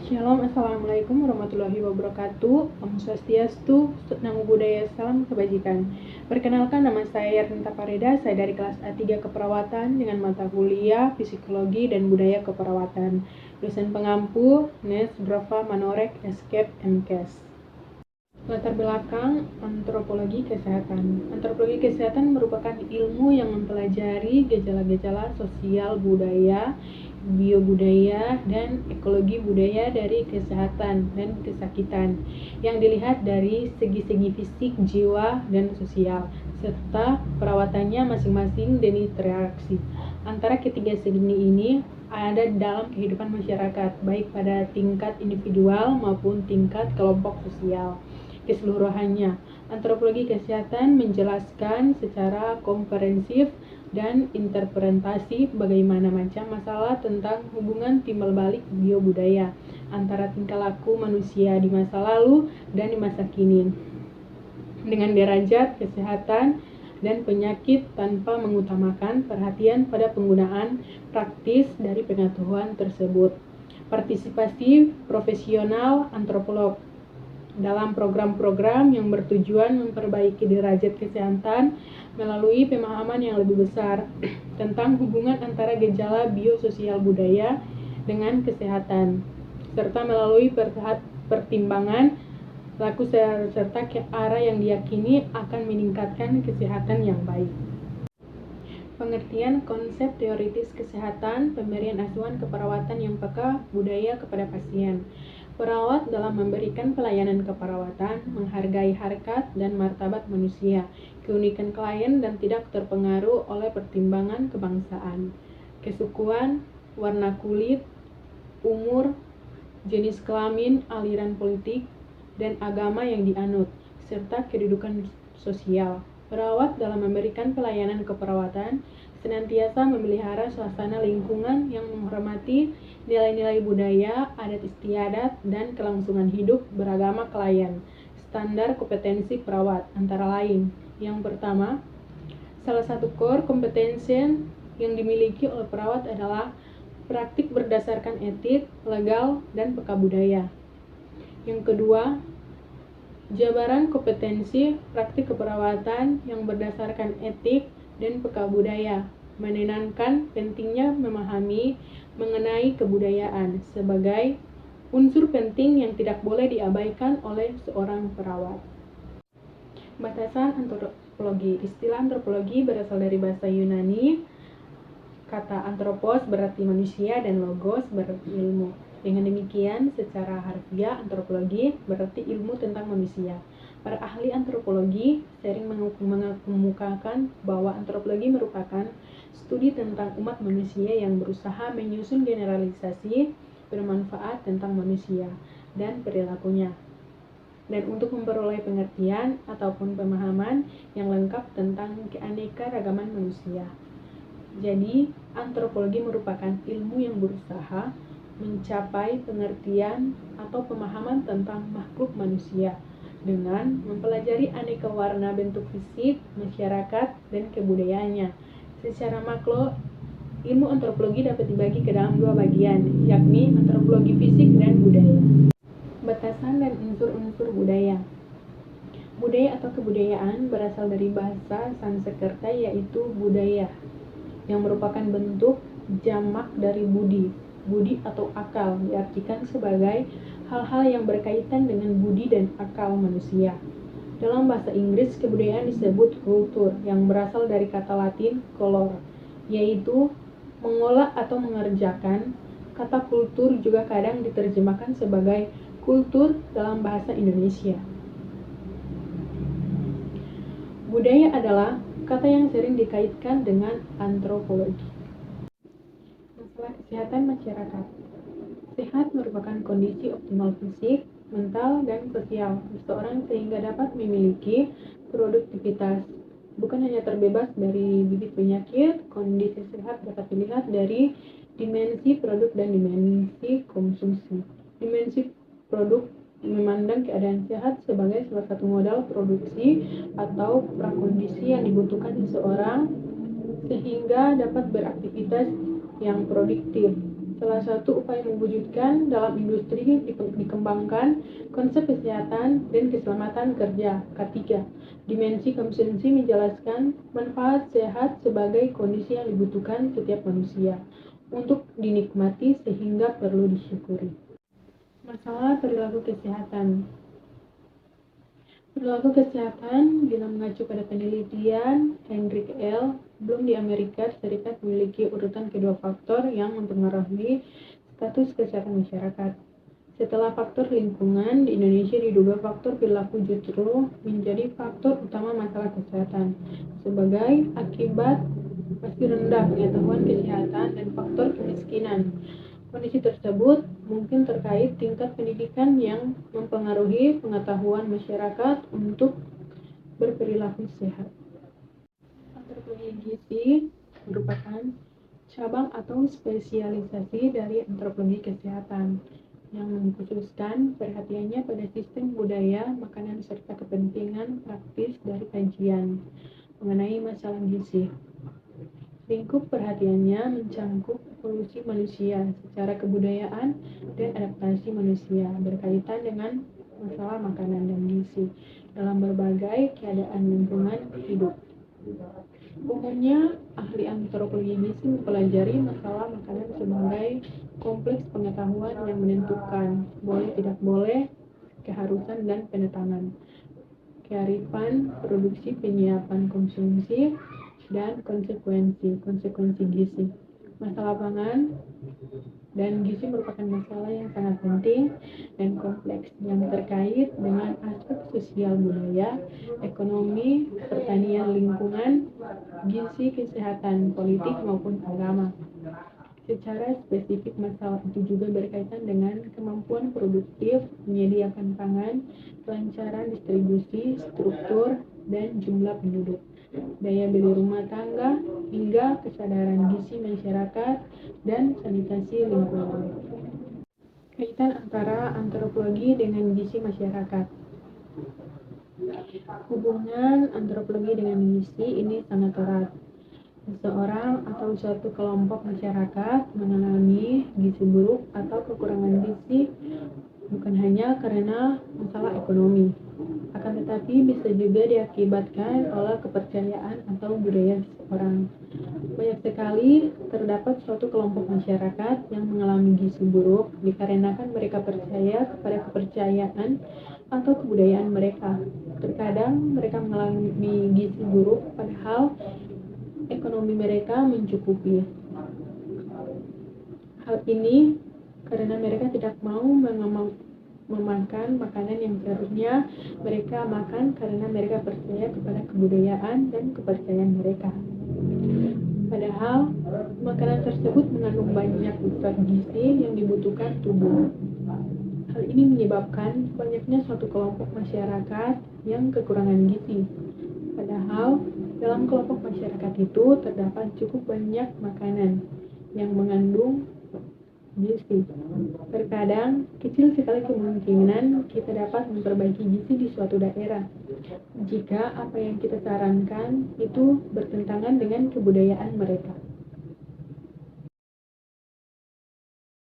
Shalom, Assalamualaikum warahmatullahi wabarakatuh. Om Swastiastu, Namo Buddhaya, salam kebajikan. Perkenalkan, nama saya Ernita Pareda, saya dari kelas A3 Keperawatan dengan mata kuliah Psikologi dan Budaya Keperawatan. Dosen pengampu, Nes Drova Manorek, Escape MKes. Latar belakang antropologi kesehatan. Antropologi kesehatan merupakan ilmu yang mempelajari gejala-gejala sosial budaya, biobudaya, dan ekologi budaya dari kesehatan dan kesakitan yang dilihat dari segi-segi fisik, jiwa, dan sosial, serta perawatannya masing-masing dan interaksi antara ketiga segi ini ada dalam kehidupan masyarakat, baik pada tingkat individual maupun tingkat kelompok sosial. Keseluruhannya, antropologi kesehatan menjelaskan secara komprehensif dan interpretasi bagaimana macam masalah tentang hubungan timbal balik biobudaya antara tingkah laku manusia di masa lalu dan di masa kini dengan derajat kesehatan dan penyakit tanpa mengutamakan perhatian pada penggunaan praktis dari pengetahuan tersebut. Partisipasi profesional antropolog dalam program-program yang bertujuan memperbaiki derajat kesehatan melalui pemahaman yang lebih besar tentang hubungan antara gejala biososial budaya dengan kesehatan, serta melalui pertimbangan laku serta ke arah yang diyakini akan meningkatkan kesehatan yang baik. Pengertian konsep teoritis kesehatan, pemberian asuhan keperawatan yang peka budaya kepada pasien. Perawat dalam memberikan pelayanan keperawatan menghargai harkat dan martabat manusia, keunikan klien dan tidak terpengaruh oleh pertimbangan kebangsaan, kesukuan, warna kulit, umur, jenis kelamin, aliran politik, dan agama yang dianut, serta kedudukan sosial. Perawat dalam memberikan pelayanan keperawatan senantiasa memelihara suasana lingkungan yang menghormati nilai-nilai budaya, adat istiadat, dan kelangsungan hidup beragama klien. Standar kompetensi perawat antara lain. Yang pertama, salah satu core kompetensi yang dimiliki oleh perawat adalah praktik berdasarkan etik, legal, dan peka budaya. Yang kedua, jabaran kompetensi praktik keperawatan yang berdasarkan etik dan peka budaya, menenangkan pentingnya memahami mengenai kebudayaan sebagai unsur penting yang tidak boleh diabaikan oleh seorang perawat. Batasan antropologi. Istilah antropologi berasal dari bahasa Yunani. Kata anthropos berarti manusia dan logos berarti ilmu. Dengan demikian, secara harfiah antropologi berarti ilmu tentang manusia. Para ahli antropologi sering mengemukakan bahwa antropologi merupakan studi tentang umat manusia yang berusaha menyusun generalisasi bermanfaat tentang manusia dan perilakunya, dan untuk memperoleh pengertian ataupun pemahaman yang lengkap tentang keanekaragaman manusia. Jadi, antropologi merupakan ilmu yang berusaha mencapai pengertian atau pemahaman tentang makhluk manusia dengan mempelajari aneka warna bentuk fisik, masyarakat, dan kebudayaannya. Secara makro, ilmu antropologi dapat dibagi ke dalam dua bagian, yakni antropologi fisik dan budaya. Batasan dan unsur-unsur budaya. Budaya atau kebudayaan berasal dari bahasa Sanskerta yaitu budaya, yang merupakan bentuk jamak dari budi. Budi atau akal diartikan sebagai hal-hal yang berkaitan dengan budi dan akal manusia. Dalam bahasa Inggris, kebudayaan disebut kultur, yang berasal dari kata Latin color, yaitu mengolah atau mengerjakan. Kata kultur juga kadang diterjemahkan sebagai kultur dalam bahasa Indonesia. Budaya adalah kata yang sering dikaitkan dengan antropologi. Masalah kesehatan masyarakat. Sehat merupakan kondisi optimal fisik, mental, dan sosial seseorang sehingga dapat memiliki produktivitas. Bukan hanya terbebas dari bibit penyakit, kondisi sehat dapat dilihat dari dimensi produk dan dimensi konsumsi. Dimensi produk memandang keadaan sehat sebagai salah satu modal produksi atau prakondisi yang dibutuhkan seseorang sehingga dapat beraktivitas yang produktif. Salah satu upaya mewujudkan dalam industri dikembangkan konsep kesehatan dan keselamatan kerja K3. Dimensi konsumsi menjelaskan manfaat sehat sebagai kondisi yang dibutuhkan setiap manusia untuk dinikmati sehingga perlu disyukuri. Masalah perilaku kesehatan. Perilaku kesehatan, bila mengacu pada penelitian Hendrik L. Bloom di Amerika Serikat memiliki urutan kedua faktor yang mempengaruhi status kesehatan masyarakat. Setelah faktor lingkungan, di Indonesia diduga faktor perilaku justru menjadi faktor utama masalah kesehatan. Sebagai akibat masih rendah pengetahuan kesehatan dan faktor kemiskinan. Kondisi tersebut mungkin terkait tingkat pendidikan yang mempengaruhi pengetahuan masyarakat untuk berperilaku sehat. Antropologi gizi merupakan cabang atau spesialisasi dari antropologi kesehatan yang mengkhususkan perhatiannya pada sistem budaya, makanan, serta kepentingan praktis dari kajian mengenai masalah gizi. Lingkup perhatiannya mencangkup evolusi manusia secara kebudayaan dan adaptasi manusia berkaitan dengan masalah makanan dan gizi dalam berbagai keadaan lingkungan hidup. Umumnya, ahli antropologi gizi mempelajari masalah makanan sebagai kompleks pengetahuan yang menentukan boleh tidak boleh, keharusan dan penentangan, kearifan, produksi, penyiapan, konsumsi, dan konsekuensi gizi. Masalah pangan dan gizi merupakan masalah yang sangat penting dan kompleks yang terkait dengan aspek sosial budaya, ekonomi, pertanian, lingkungan, gizi, kesehatan, politik maupun agama. Secara spesifik, masalah itu juga berkaitan dengan kemampuan produktif, menyediakan pangan, kelancaran distribusi, struktur, dan jumlah penduduk, daya beli rumah tangga, hingga kesadaran gizi masyarakat dan sanitasi lingkungan. Kaitan antara antropologi dengan gizi masyarakat. Hubungan antropologi dengan gizi ini sangat erat. Seseorang atau suatu kelompok masyarakat mengalami gizi buruk atau kekurangan gizi bukan hanya karena masalah ekonomi, akan tetapi bisa juga diakibatkan oleh kepercayaan atau budaya seseorang. Banyak sekali terdapat suatu kelompok masyarakat yang mengalami gizi buruk dikarenakan mereka percaya kepada kepercayaan atau kebudayaan mereka. Terkadang mereka mengalami gizi buruk padahal ekonomi mereka mencukupi. Hal ini karena mereka tidak mau memakan makanan yang seharusnya mereka makan karena mereka percaya kepada kebudayaan dan kepercayaan mereka. Padahal makanan tersebut mengandung banyak zat gizi yang dibutuhkan tubuh. Hal ini menyebabkan banyaknya suatu kelompok masyarakat yang kekurangan gizi. Padahal dalam kelompok masyarakat itu terdapat cukup banyak makanan yang mengandung gizi. Terkadang kecil sekali kemungkinan kita dapat memperbaiki gizi di suatu daerah jika apa yang kita sarankan itu bertentangan dengan kebudayaan mereka.